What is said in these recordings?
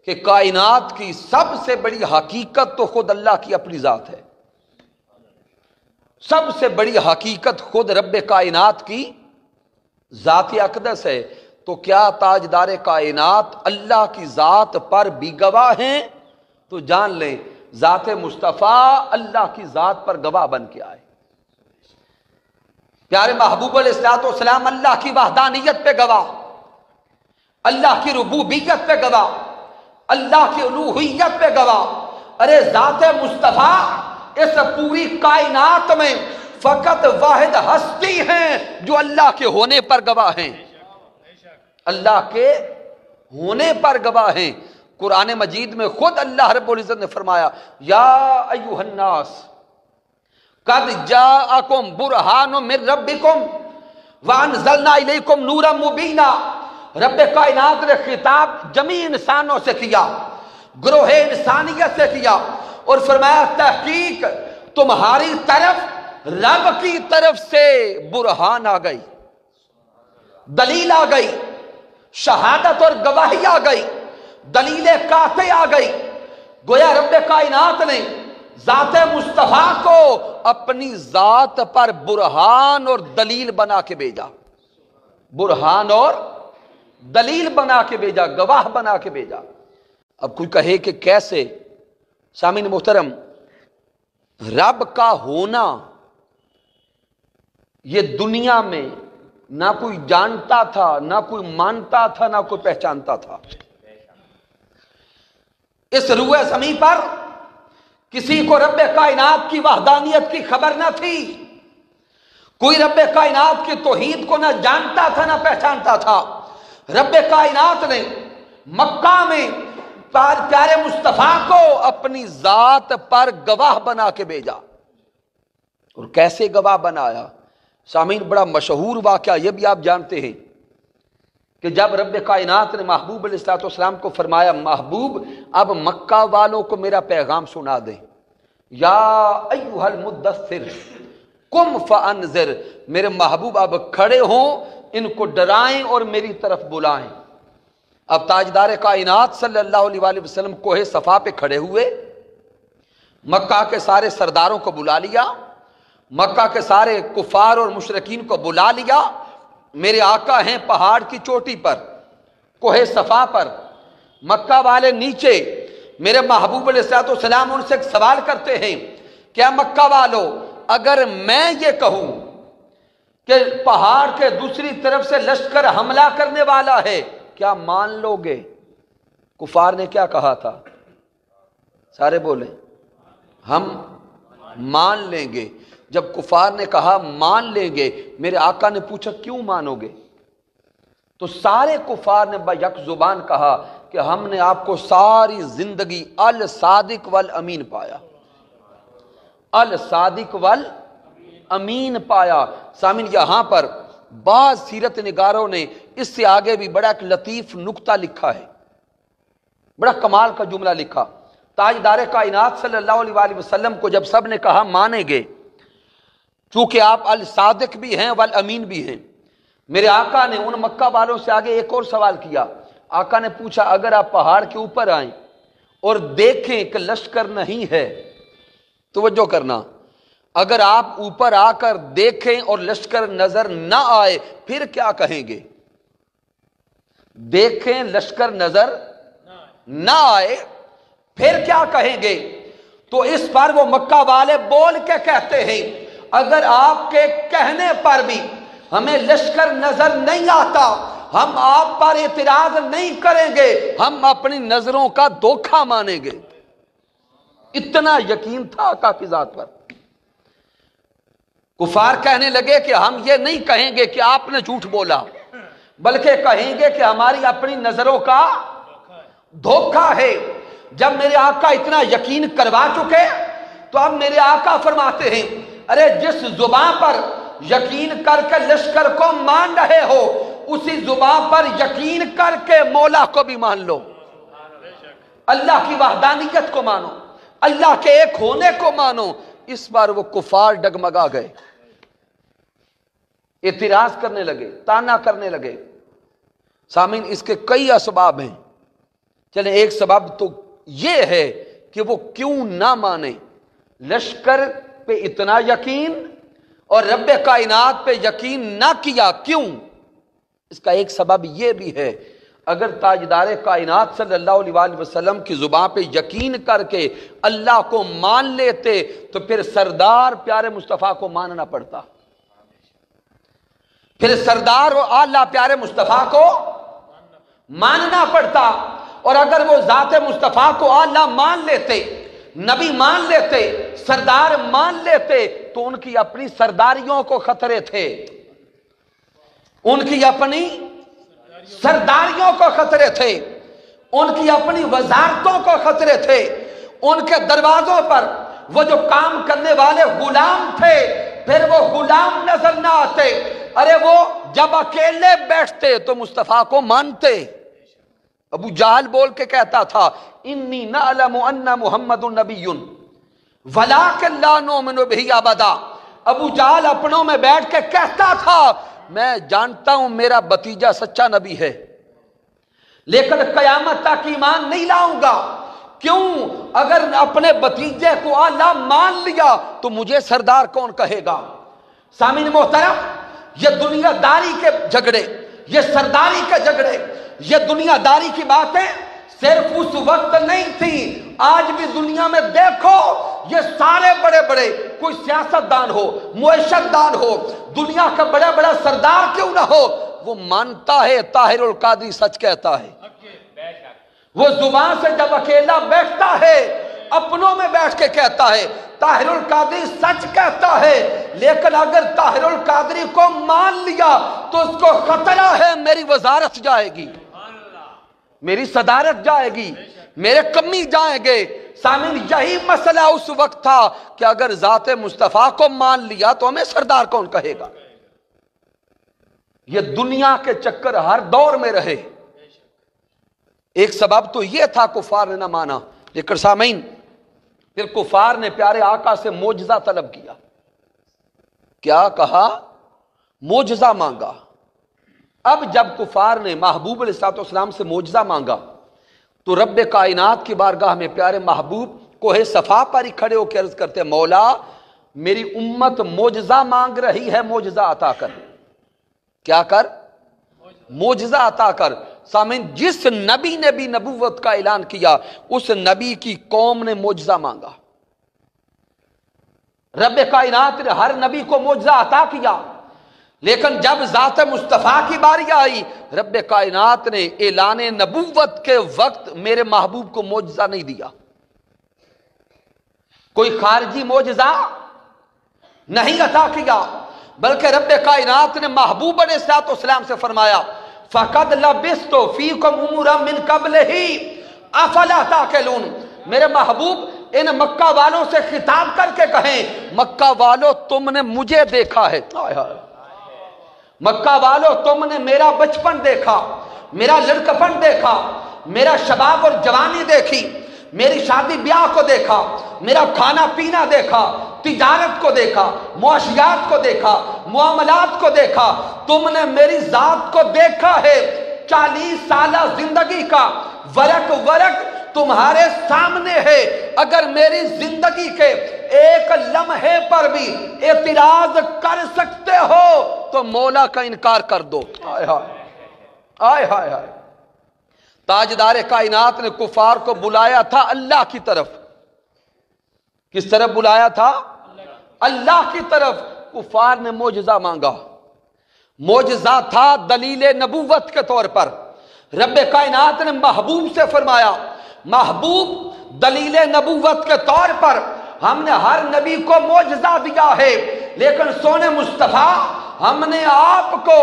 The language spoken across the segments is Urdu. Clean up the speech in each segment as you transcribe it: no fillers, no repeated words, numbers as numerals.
کہ کائنات کی سب سے بڑی حقیقت تو خود اللہ کی اپنی ذات ہے، سب سے بڑی حقیقت خود رب کائنات کی ذات اقدس ہے، تو کیا تاجدار کائنات اللہ کی ذات پر بھی گواہ ہیں؟ تو جان لیں ذات مصطفیٰ اللہ کی ذات پر گواہ بن کے آئے۔ پیارے محبوب علیہ الصلوۃ والسلام اللہ کی وحدانیت پہ گواہ، اللہ کی ربوبیت پہ گواہ، اللہ کی الوہیت پہ گواہ۔ ارے ذات مصطفیٰ اس پوری کائنات میں فقط واحد ہستی ہیں جو اللہ کے ہونے پر گواہ ہیں، اللہ کے ہونے پر گواہ ہیں۔ قرآن مجید میں خود اللہ رب العزت نے فرمایا یا ایھا الناس قد جاءکم برہان من ربکم وانزلنا الیکم نورا مبینا۔ رب کائنات نے خطاب جمیع انسانوں سے کیا، گروہ انسانیت سے کیا، اور فرمایا تحقیق تمہاری طرف رب کی طرف سے برہان آ گئی، دلیل آ گئی، شہادت اور گواہی آ گئی، دلیل قاطع آ گئی۔ گویا رب کائنات نے ذات مصطفیٰ کو اپنی ذات پر برہان اور دلیل بنا کے بھیجا، برہان اور دلیل بنا کے بھیجا، گواہ بنا کے بھیجا۔ اب کوئی کہے کہ کیسے؟ سامعین محترم، رب کا ہونا یہ دنیا میں نہ کوئی جانتا تھا، نہ کوئی مانتا تھا، نہ کوئی پہچانتا تھا۔ اس روئے زمین پر کسی کو رب کائنات کی وحدانیت کی خبر نہ تھی، کوئی رب کائنات کی توحید کو نہ جانتا تھا نہ پہچانتا تھا۔ رب کائنات نے مکہ میں پیارے مصطفیٰ کو اپنی ذات پر گواہ بنا کے بھیجا۔ اور کیسے گواہ بنایا؟ سامعین بڑا مشہور واقعہ یہ بھی آپ جانتے ہیں کہ جب رب کائنات نے محبوب علیہ الصلوۃ والسلام کو فرمایا محبوب اب مکہ والوں کو میرا پیغام سنا دیں، یا ایھا المدثر قم فانذر، میرے محبوب اب کھڑے ہوں، ان کو ڈرائیں اور میری طرف بلائیں۔ اب تاجدار کائنات صلی اللہ علیہ وآلہ وسلم کوہ صفا پہ کھڑے ہوئے، مکہ کے سارے سرداروں کو بلا لیا، مکہ کے سارے کفار اور مشرکین کو بلا لیا۔ میرے آقا ہیں پہاڑ کی چوٹی پر، کوہ صفا پر، مکہ والے نیچے۔ میرے محبوب علیہ الصلوۃ والسلام ان سے ایک سوال کرتے ہیں، کیا مکہ والو اگر میں یہ کہوں کہ پہاڑ کے دوسری طرف سے لشکر حملہ کرنے والا ہے کیا مان لو گے؟ کفار نے کیا کہا تھا؟ سارے بولیں ہم مان لیں گے۔ جب کفار نے کہا مان لیں گے، میرے آقا نے پوچھا کیوں مانو گے؟ تو سارے کفار نے یک زبان کہا کہ ہم نے آپ کو ساری زندگی الصادق والامین پایا، الصادق والامین پایا۔ سامن یہاں پر بعض سیرت نگاروں نے اس سے آگے بھی بڑا ایک لطیف نکتہ لکھا ہے، بڑا کمال کا جملہ لکھا۔ تاجدار کائنات صلی اللہ علیہ وآلہ وسلم کو جب سب نے کہا مانیں گے، چونکہ آپ الصادق بھی ہیں والامین بھی ہیں، میرے آقا نے ان مکہ والوں سے آگے ایک اور سوال کیا۔ آقا نے پوچھا اگر آپ پہاڑ کے اوپر آئیں اور دیکھیں کہ لشکر نہیں ہے، توجہ کرنا، اگر آپ اوپر آ کر دیکھیں اور لشکر نظر نہ آئے پھر کیا کہیں گے؟ دیکھیں لشکر نظر نہ آئے پھر کیا کہیں گے؟ تو اس پر وہ مکہ والے بول کے کہتے ہیں اگر آپ کے کہنے پر بھی ہمیں لشکر نظر نہیں آتا ہم آپ پر اعتراض نہیں کریں گے، ہم اپنی نظروں کا دھوکہ مانیں گے۔ اتنا یقین تھا آقا کی ذات پر۔ کفار کہنے لگے کہ ہم یہ نہیں کہیں گے کہ آپ نے جھوٹ بولا، بلکہ کہیں گے کہ ہماری اپنی نظروں کا دھوکہ ہے۔ جب میرے آقا اتنا یقین کروا چکے تو اب میرے آقا فرماتے ہیں ارے جس زبان پر یقین کر کے لشکر کو مان رہے ہو اسی زبان پر یقین کر کے مولا کو بھی مان لو، اللہ کی وحدانیت کو مانو، اللہ کے ایک ہونے کو مانو۔ اس بار وہ کفار ڈگمگا گئے، اعتراض کرنے لگے، تانا کرنے لگے۔ سامعین اس کے کئی اسباب ہیں، چلیں ایک سبب تو یہ ہے کہ وہ کیوں نہ مانے، لشکر پہ اتنا یقین اور رب کائنات پہ یقین نہ کیا، کیوں؟ اس کا ایک سبب یہ بھی ہے، اگر تاجدار کائنات صلی اللہ علیہ وآلہ وسلم کی زبان پہ یقین کر کے اللہ کو مان لیتے تو پھر سردار پیارے مصطفیٰ کو ماننا پڑتا، پھر سردار و اعلیٰ پیارے مصطفیٰ کو ماننا پڑتا۔ اور اگر وہ ذات مصطفیٰ کو اعلیٰ مان لیتے، نبی مان لیتے، سردار مان لیتے تو ان کی اپنی سرداریوں کو خطرے تھے، ان کی اپنی سرداریوں کو خطرے تھے، ان کی اپنی وزارتوں کو خطرے تھے، ان کے دروازوں پر وہ جو کام کرنے والے غلام تھے پھر وہ غلام نظر نہ آتے، ارے وہ جب اکیلے بیٹھتے تو مصطفیٰ کو مانتے۔ ابو جہل بول کے کہتا تھا انی نعلم ان محمد نبی ولکن لا نؤمن بہ ابدا، ابو جہل اپنوں میں بیٹھ کے کہتا تھا میں جانتا ہوں میرا بھتیجا سچا نبی ہے لیکن قیامت تک ایمان نہیں لاؤں گا، کیوں؟ اگر اپنے بھتیجے کو اعلیٰ مان لیا تو مجھے سردار کون کہے گا؟ سامعین محترم، یہ دنیا داری کے جھگڑے، یہ سرداری کے جھگڑے، یہ دنیا داری کی باتیں صرف اس وقت نہیں تھی، آج بھی دنیا میں دیکھو یہ سارے بڑے بڑے، کوئی سیاست دان ہو، معیشت دان ہو، دنیا کا بڑا بڑا سردار کیوں نہ ہو، وہ مانتا ہے طاہر القادری سچ کہتا ہے۔ وہ زبان سے جب اکیلا بیٹھتا ہے اپنوں میں بیٹھ کے کہتا ہے طاہر القادری سچ کہتا ہے، لیکن اگر طاہر القادری کو مان لیا تو اس کو خطرہ ہے میری وزارت جائے گی، میری صدارت جائے گی، میرے کمی جائیں گے۔ سامعین، یہی مسئلہ اس وقت تھا کہ اگر ذات مصطفیٰ کو مان لیا تو ہمیں سردار کون کہے گا؟ یہ دنیا کے چکر ہر دور میں رہے، ایک سبب تو یہ تھا کفار نے نہ مانا، لیکن سامعین پھر کفار نے پیارے آقا سے معجزہ طلب کیا، کیا کہا؟ معجزہ مانگا۔ اب جب کفار نے محبوب علیہ السلام سے معجزہ مانگا تو رب کائنات کی بارگاہ میں پیارے محبوب کوہ صفا پر ہی کھڑے ہو کے عرض کرتے مولا میری امت معجزہ مانگ رہی ہے، معجزہ عطا کر۔ کیا کر؟ معجزہ عطا کر۔ سامعین، جس نبی نے بھی نبوت کا اعلان کیا اس نبی کی قوم نے معجزہ مانگا، رب کائنات نے ہر نبی کو معجزہ عطا کیا، لیکن جب ذات مصطفیٰ کی باری آئی رب کائنات نے اعلان نبوت کے وقت میرے محبوب کو معجزہ نہیں دیا، کوئی خارجی معجزہ نہیں عطا کیا، بلکہ رب کائنات نے محبوب علیہ السلام سے فرمایا فَقَدْ لَبِثْتُ فِيكُمْ أُمُورًا مِّن قَبْلِهِ أَفَلَا تَعْقِلُونَ، میرے محبوب ان مکہ والوں سے خطاب کر کے کہیں مکہ والوں تم نے مجھے دیکھا ہے، مکہ والوں تم نے میرا بچپن دیکھا، میرا لڑکپن دیکھا، میرا شباب اور جوانی دیکھی، میری شادی بیاہ کو دیکھا، میرا کھانا پینا دیکھا، تجارت کو دیکھا، معاشیات کو دیکھا، معاملات کو دیکھا، تم نے میری ذات کو دیکھا ہے۔ 40 سالہ زندگی کا ورق تمہارے سامنے ہے، اگر میری زندگی کے ایک لمحے پر بھی اعتراض کر سکتے ہو تو مولا کا انکار کر دو۔ آئے ہائے ہائے ہائے، تاجدار کائنات نے کفار کو بلایا تھا اللہ کی طرف، کس طرف بلایا تھا؟ اللہ کی طرف۔ کفار نے معجزہ مانگا، معجزہ تھا دلیل نبوت کے طور پر۔ رب کائنات نے محبوب سے فرمایا محبوب دلیل نبوت کے طور پر ہم نے ہر نبی کو معجزہ دیا ہے، لیکن سونے مصطفیٰ ہم نے آپ کو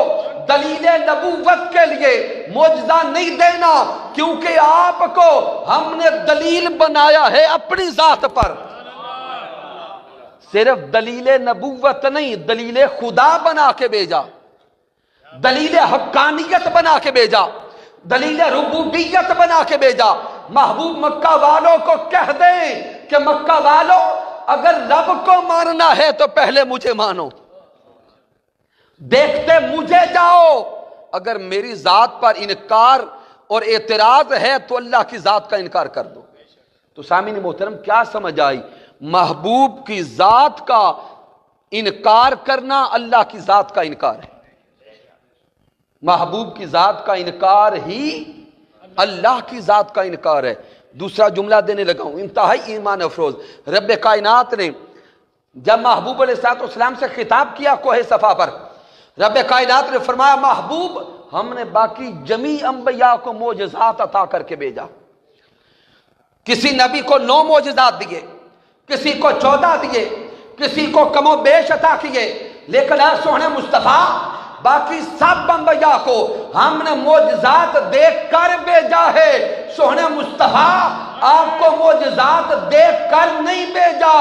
دلیل نبوت کے لیے معجزہ نہیں دینا، کیونکہ آپ کو ہم نے دلیل بنایا ہے اپنی ذات پر۔ صرف دلیل نبوت نہیں، دلیل خدا بنا کے بھیجا، دلیل حقانیت بنا کے بھیجا، دلیل ربوبیت بنا کے بھیجا۔ محبوب مکہ والوں کو کہہ دیں کہ مکہ والوں اگر رب کو ماننا ہے تو پہلے مجھے مانو، دیکھتے مجھے جاؤ، اگر میری ذات پر انکار اور اعتراض ہے تو اللہ کی ذات کا انکار کر دو۔ تو سامعین محترم کیا سمجھ آئی؟ محبوب کی ذات کا انکار کرنا اللہ کی ذات کا انکار ہے۔ محبوب کی ذات کا انکار ہی اللہ کی ذات کا انکار ہے۔ دوسرا جملہ دینے لگا ہوں، انتہائی ایمان افروز۔ رب کائنات نے جب محبوب علیہ السلام سے خطاب کیا کوہ صفا پر، رب کائنات نے فرمایا محبوب ہم نے باقی جمیع انبیاء کو معجزات عطا کر کے بھیجا۔ کسی نبی کو 9 معجزات دیے، کسی کو 14 دیے، کسی کو کم و بیش عطا کیے، لیکن اے سوہنے مصطفیٰ باقی سب انبیاء کو ہم نے معجزات دیکھ کر بھیجا ہے۔ سوہنے مصطفیٰ آپ کو معجزات دیکھ کر نہیں بھیجا،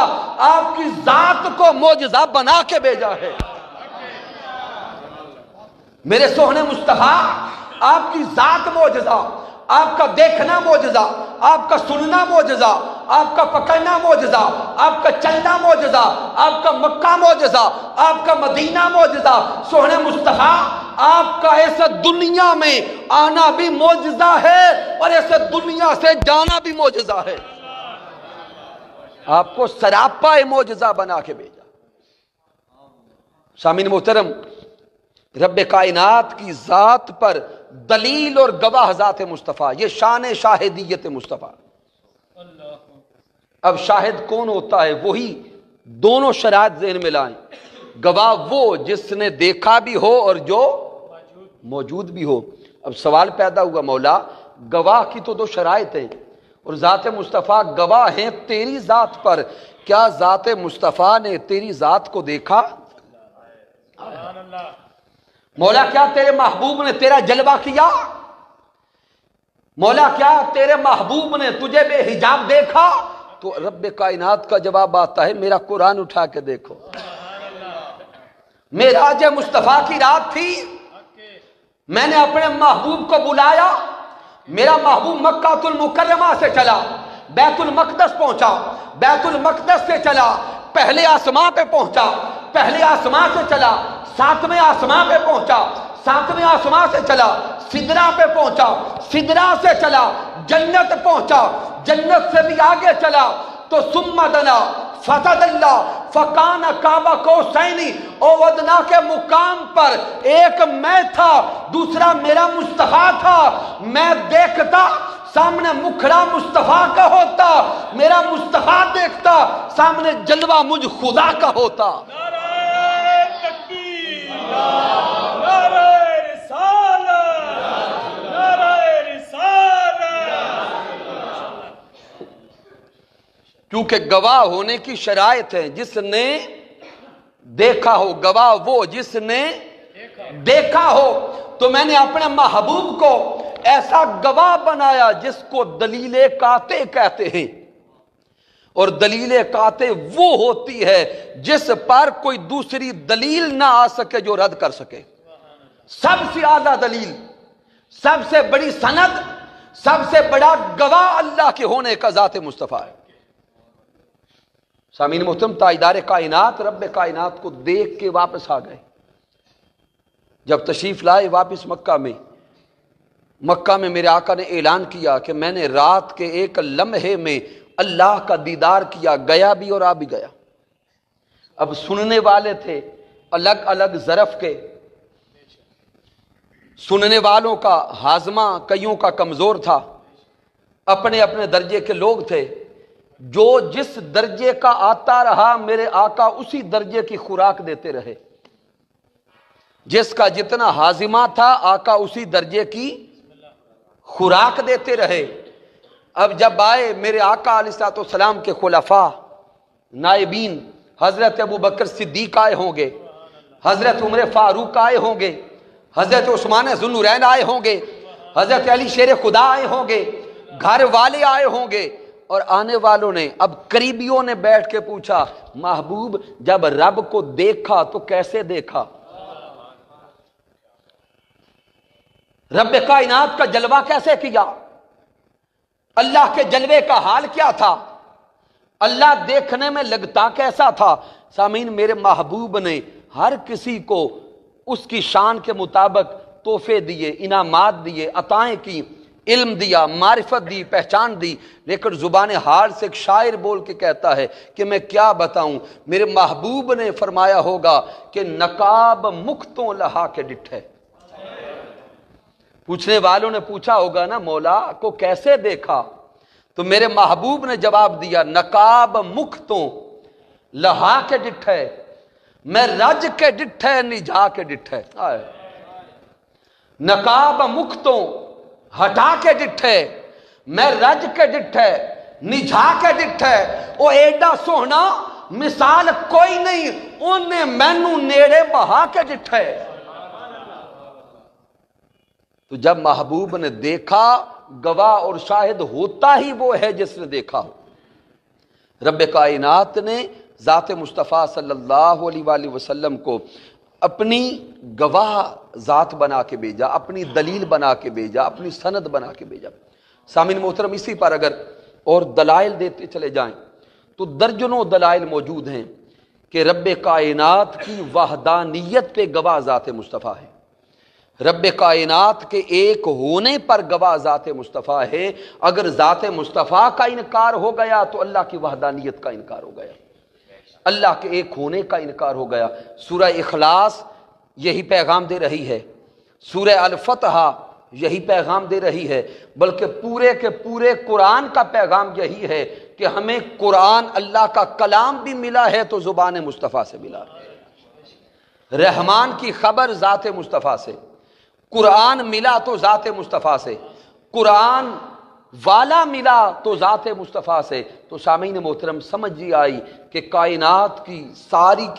آپ کی ذات کو معجزہ بنا کے بھیجا ہے۔ میرے سوہنے مصطفیٰ آپ کی ذات معجزہ، آپ کا دیکھنا معجزہ، آپ کا سننا معجزہ، آپ کا پکڑنا معجزہ، آپ کا چلنا معجزہ، آپ کا مکہ معجزہ، آپ کا مدینہ معجزہ۔ سوہنے مصطفیٰ آپ کا اس دنیا میں آنا بھی معجزہ ہے اور اس دنیا سے جانا بھی معجزہ ہے۔ آپ کو سراپا معجزہ بنا کے بھیجا۔ سامعین محترم، رب کائنات کی ذات پر دلیل اور گواہ ذات مصطفیٰ، یہ شان شاہدیت مصطفیٰ۔ اب شاہد کون ہوتا ہے؟ وہی دونوں شرائط ذہن میں لائیں، گواہ وہ جس نے دیکھا بھی ہو اور جو موجود بھی ہو۔ اب سوال پیدا ہوا مولا گواہ کی تو 2 شرائط ہیں اور ذات مصطفیٰ گواہ ہیں تیری ذات پر، کیا ذات مصطفیٰ نے تیری ذات کو دیکھا؟ مولا کیا تیرے محبوب نے تیرا جلوہ کیا؟ مولا کیا تیرے محبوب نے تجھے بے حجاب دیکھا؟ تو رب کائنات کا جواب آتا ہے میرا قرآن اٹھا کے دیکھو۔ معراج مصطفیٰ کی رات تھی، میں نے اپنے محبوب کو بلایا، میرا محبوب مکہ المکرمہ سے چلا، بیت المقدس پہنچا، بیت المقدس سے چلا، پہلے آسمان پہ پہنچا، پہلے آسمان سے چلا، 7ویں آسمان پہ پہنچا، 7ویں آسمان سے چلا، سدرہ پہ پہنچا، سدرہ سے چلا، جنت پہنچا، جنت سے بھی آگے چلا تو ثم دنا فتدلی فکان قاب قوسین او ادنی کے مقام پر ایک میں تھا، دوسرا میرا مصطفیٰ تھا۔ میں دیکھتا سامنے مکھڑا مصطفیٰ کا ہوتا، میرا مصطفیٰ دیکھتا سامنے جلوہ مجھ خدا کا ہوتا۔ کیونکہ گواہ ہونے کی شرائط ہے، جس نے دیکھا ہو، گواہ وہ جس نے دیکھا ہو۔ تو میں نے اپنے محبوب کو ایسا گواہ بنایا جس کو دلیل قاطع کہتے ہیں، اور دلیل قاطع وہ ہوتی ہے جس پر کوئی دوسری دلیل نہ آ سکے جو رد کر سکے۔ سب سے اعلیٰ دلیل، سب سے بڑی سند، سب سے بڑا گواہ اللہ کے ہونے کا ذات مصطفیٰ ہے۔ سامعین محترم، تاجدار کائنات رب کائنات کو دیکھ کے واپس آ گئے۔ جب تشریف لائے واپس مکہ میں میرے آقا نے اعلان کیا کہ میں نے رات کے ایک لمحے میں اللہ کا دیدار کیا، گیا بھی اور آ بھی گیا۔ اب سننے والے تھے الگ الگ ظرف کے، سننے والوں کا ہاضمہ کئیوں کا کمزور تھا، اپنے اپنے درجے کے لوگ تھے۔ جو جس درجے کا آتا رہا میرے آقا اسی درجے کی خوراک دیتے رہے، جس کا جتنا ہاضمہ تھا آقا اسی درجے کی خوراک دیتے رہے۔ اب جب آئے میرے آقا علیہ السلام کے خلفاء نائبین، حضرت ابو بکر صدیق آئے ہوں گے، حضرت عمر فاروق آئے ہوں گے، حضرت عثمان ذو النورین آئے ہوں گے، حضرت علی شیر خدا آئے ہوں گے، گھر والے آئے ہوں گے، اور آنے والوں نے اب قریبیوں نے بیٹھ کے پوچھا محبوب جب رب کو دیکھا تو کیسے دیکھا؟ رب کائنات کا جلوہ کیسے کیا؟ اللہ کے جلوے کا حال کیا تھا؟ اللہ دیکھنے میں لگتا کیسا تھا؟ سامعین، میرے محبوب نے ہر کسی کو اس کی شان کے مطابق تحفے دیے، انعامات دیے، عطائیں کی۔ علم دیا، معرفت دی، پہچان دی، لیکن زبان حال سے ایک شاعر بول کے کہتا ہے کہ میں کیا بتاؤں، میرے محبوب نے فرمایا ہوگا کہ نقاب مکتوں لہا کے ڈٹھے۔ پوچھنے والوں نے پوچھا ہوگا نا مولا کو کیسے دیکھا، تو میرے محبوب نے جواب دیا نقاب مکتوں لہا کے ڈٹھے، میں رج کے ڈٹھے نجھا کے ڈٹھے۔ نقاب مکتوں ہٹا کے ڈٹھے، میں رج کے ڈٹھے نجھا کے ڈٹھے، او ایڈا سوہنا مثال کوئی نہیں، انہیں مینوں نیڑے بہا کے ڈٹھے۔ تو جب محبوب نے دیکھا، گواہ اور شاہد ہوتا ہی وہ ہے جس نے دیکھا ہو۔ رب کائنات نے ذات مصطفیٰ صلی اللہ علیہ وآلہ وسلم کو اپنی گواہ ذات بنا کے بھیجا، اپنی دلیل بنا کے بھیجا، اپنی سند بنا کے بھیجا۔ سامعین محترم، اسی پر اگر اور دلائل دیتے چلے جائیں تو درجنوں دلائل موجود ہیں کہ رب کائنات کی وحدانیت پہ گواہ ذات مصطفیٰ ہے، رب کائنات کے ایک ہونے پر گواہ ذات مصطفیٰ ہے۔ اگر ذات مصطفیٰ کا انکار ہو گیا تو اللہ کی وحدانیت کا انکار ہو گیا، اللہ کے ایک ہونے کا انکار ہو گیا۔ سورہ اخلاص یہی پیغام دے رہی ہے، سورہ الفتح یہی پیغام دے رہی ہے، بلکہ پورے کے پورے قرآن کا پیغام یہی ہے کہ ہمیں قرآن اللہ کا کلام بھی ملا ہے تو زبان مصطفیٰ سے ملا ہے، رحمان کی خبر ذات مصطفیٰ سے، قرآن ملا تو ذات مصطفیٰ سے، قرآن والا ملا تو ذات مصطفیٰ سے۔ تو سامعین محترم سمجھ آئی کہ کائنات کی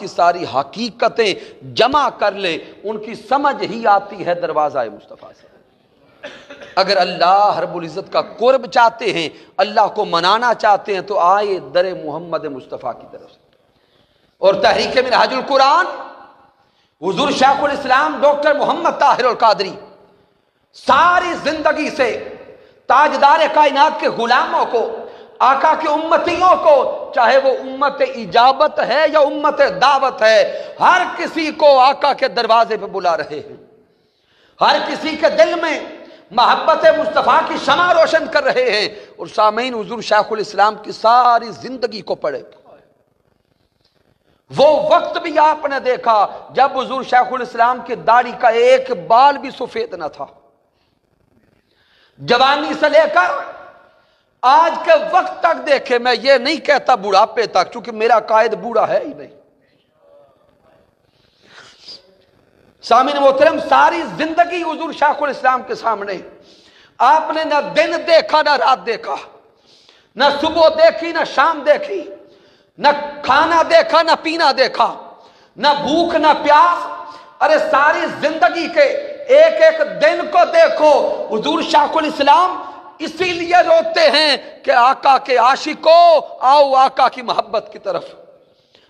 ساری حقیقتیں جمع کر لیں، ان کی سمجھ ہی آتی ہے دروازہ مصطفیٰ سے۔ اگر اللہ رب العزت کا قرب چاہتے ہیں، اللہ کو منانا چاہتے ہیں، تو آئے در محمد مصطفیٰ کی طرف سے۔ اور تحریک منہاج القرآن حضور شیخ الاسلام ڈاکٹر محمد طاہر القادری ساری زندگی سے تاجدار کائنات کے غلاموں کو، آقا کے امتیوں کو، چاہے وہ امت اجابت ہے یا امت دعوت ہے، ہر کسی کو آقا کے دروازے پہ بلا رہے ہیں، ہر کسی کے دل میں محبت مصطفیٰ کی شمع روشن کر رہے ہیں۔ اور سامعین حضور شیخ الاسلام کی ساری زندگی کو پڑھے، وہ وقت بھی آپ نے دیکھا جب حضور شیخ الاسلام کی داڑھی کا ایک بال بھی سفید نہ تھا، جوانی سے لے کر آج کے وقت تک دیکھے، میں یہ نہیں کہتا بڑھاپے تک، چونکہ میرا قائد بوڑھا ہے ہی نہیں۔ سامعین محترم، ساری زندگی حضور شیخ الاسلام کے سامنے آپ نے نہ دن دیکھا نہ رات دیکھا، نہ صبح دیکھی نہ شام دیکھی، نہ کھانا دیکھا نہ پینا دیکھا، نہ بھوک نہ پیاس۔ ارے ساری زندگی کے ایک ایک دن کو دیکھو، حضور شیخ الاسلام اسی لیے روتے ہیں کہ آقا کے عاشقوں آؤ آقا کی محبت کی طرف،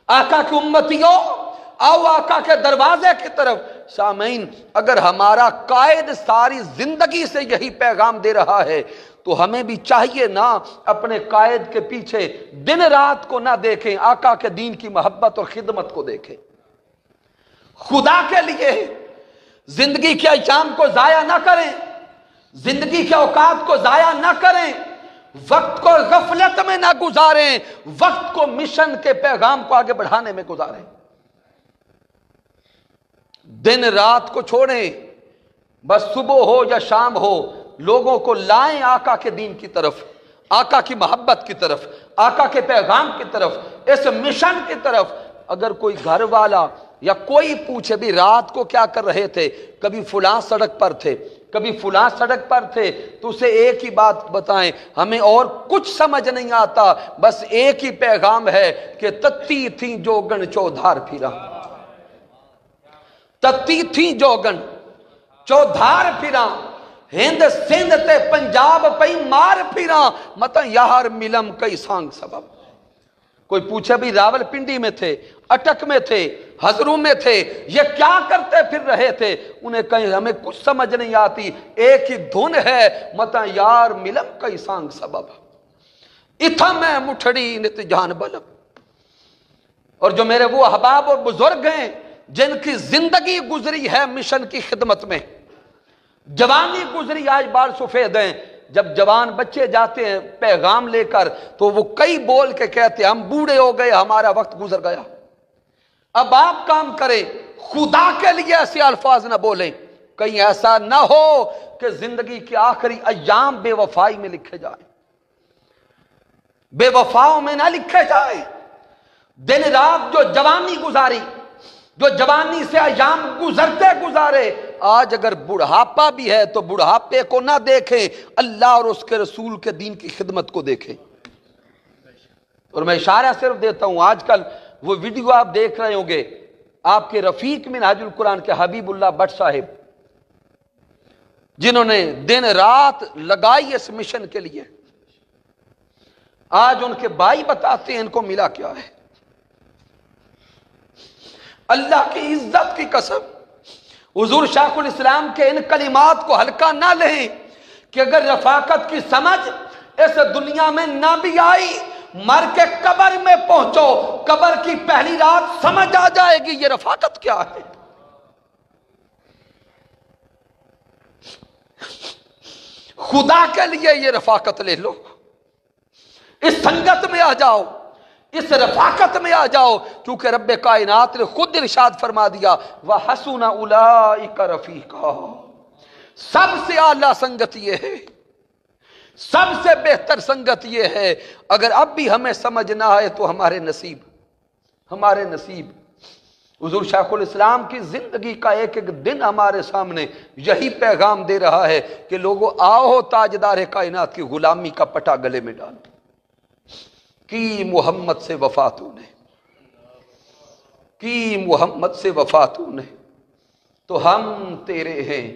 آقا کی امتیوں آؤ آقا کے دروازے کی طرف۔ سامعین، اگر ہمارا قائد ساری زندگی سے یہی پیغام دے رہا ہے تو ہمیں بھی چاہیے نا اپنے قائد کے پیچھے دن رات کو نہ دیکھیں، آقا کے دین کی محبت اور خدمت کو دیکھیں، خدا کے لیے زندگی کے ایام کو ضائع نہ کریں، زندگی کے اوقات کو ضائع نہ کریں، وقت کو غفلت میں نہ گزاریں، وقت کو مشن کے پیغام کو آگے بڑھانے میں گزاریں، دن رات کو چھوڑیں، بس صبح ہو یا شام ہو لوگوں کو لائیں آقا کے دین کی طرف، آقا کی محبت کی طرف، آقا کے پیغام کی طرف، اس مشن کی طرف۔ اگر کوئی گھر والا یا کوئی پوچھے بھی رات کو کیا کر رہے تھے، کبھی فلاں سڑک پر تھے، کبھی فلاں سڑک پر تھے، تو اسے ایک ہی بات بتائیں، ہمیں اور کچھ سمجھ نہیں آتا، بس ایک ہی پیغام ہے کہ تتی تھی جوگن چودھار پھرا، تتی تھی جوگن چودھار پھرا، ہند سندھ تے پنجاب پئی مار پھرا، متا یار ملم کئی سانگ سبب۔ کوئی پوچھے بھی راول پنڈی میں تھے، اٹک میں تھے، ہزروں میں تھے، یہ کیا کرتے پھر رہے تھے؟ انہیں کہیں ہمیں کچھ سمجھ نہیں آتی، ایک ہی دھن ہے، متا یار ملم کئی سانگ سبب، اتھا میں مٹھڑی نت جان بلب۔ اور جو میرے وہ احباب اور بزرگ ہیں جن کی زندگی گزری ہے مشن کی خدمت میں، جوانی گزری، آج بال سفید ہیں، جب جوان بچے جاتے ہیں پیغام لے کر تو وہ کئی بول کے کہتے ہیں ہم بوڑھے ہو گئے، ہمارا وقت گزر گیا۔ اب آپ کام کریں، خدا کے لیے ایسے الفاظ نہ بولیں، کہیں ایسا نہ ہو کہ زندگی کے آخری ایام بے وفائی میں لکھے جائیں، بے وفاؤں میں نہ لکھے جائیں۔ دن رات جو جوانی گزاری، جو جوانی سے ایام گزرتے گزارے، آج اگر بڑھاپا بھی ہے تو بڑھاپے کو نہ دیکھیں، اللہ اور اس کے رسول کے دین کی خدمت کو دیکھیں۔ اور میں اشارہ صرف دیتا ہوں، آج کل وہ ویڈیو آپ دیکھ رہے ہوں گے، آپ کے رفیق منہاج القرآن کے حبیب اللہ بٹ صاحب، جنہوں نے دن رات لگائی اس مشن کے لیے، آج ان کے بھائی بتاتے ہیں ان کو ملا کیا ہے۔ اللہ کی عزت کی قسم، حضور شیخ الاسلام کے ان کلمات کو ہلکا نہ لیں کہ اگر رفاقت کی سمجھ اس دنیا میں نہ بھی آئی، مر کے قبر میں پہنچو، قبر کی پہلی رات سمجھ آ جائے گی یہ رفاقت کیا ہے۔ خدا کے لیے یہ رفاقت لے لو، اس سنگت میں آ جاؤ، اس رفاقت میں آ جاؤ، کیونکہ رب کائنات نے خود ارشاد فرما دیا وَحَسُنَ أُولَئِكَ رَفِيقًا، سب سے اعلیٰ سنگت یہ ہے، سب سے بہتر سنگت یہ ہے۔ اگر اب بھی ہمیں سمجھ نہ آئے تو ہمارے نصیب، ہمارے نصیب۔ حضور شیخ الاسلام کی زندگی کا ایک ایک دن ہمارے سامنے یہی پیغام دے رہا ہے کہ لوگوں آؤ تاجدار کائنات کی غلامی کا پٹا گلے میں ڈال کی محمد سے وفا تو نے، کی محمد سے وفا تو نے، تو ہم تیرے ہیں،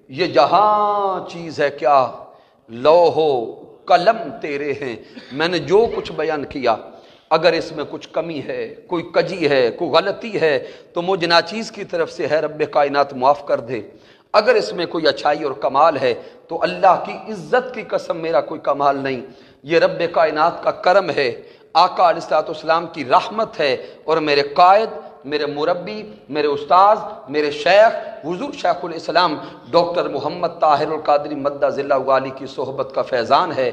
یہ جہاں چیز ہے کیا، لوح و قلم تیرے ہیں۔ میں نے جو کچھ بیان کیا، اگر اس میں کچھ کمی ہے، کوئی کجی ہے، کوئی غلطی ہے تو مجھ ناچیز کی طرف سے ہے رب کائنات معاف کر دے، اگر اس میں کوئی اچھائی اور کمال ہے تو اللہ کی عزت کی قسم میرا کوئی کمال نہیں، یہ رب کائنات کا کرم ہے، آقا علیہ السلام کی رحمت ہے، اور میرے قائد، میرے مربی، میرے استاذ، میرے شیخ حضور شیخ الاسلام ڈاکٹر محمد طاہر القادری مدہ ذلہ والی کی صحبت کا فیضان ہے۔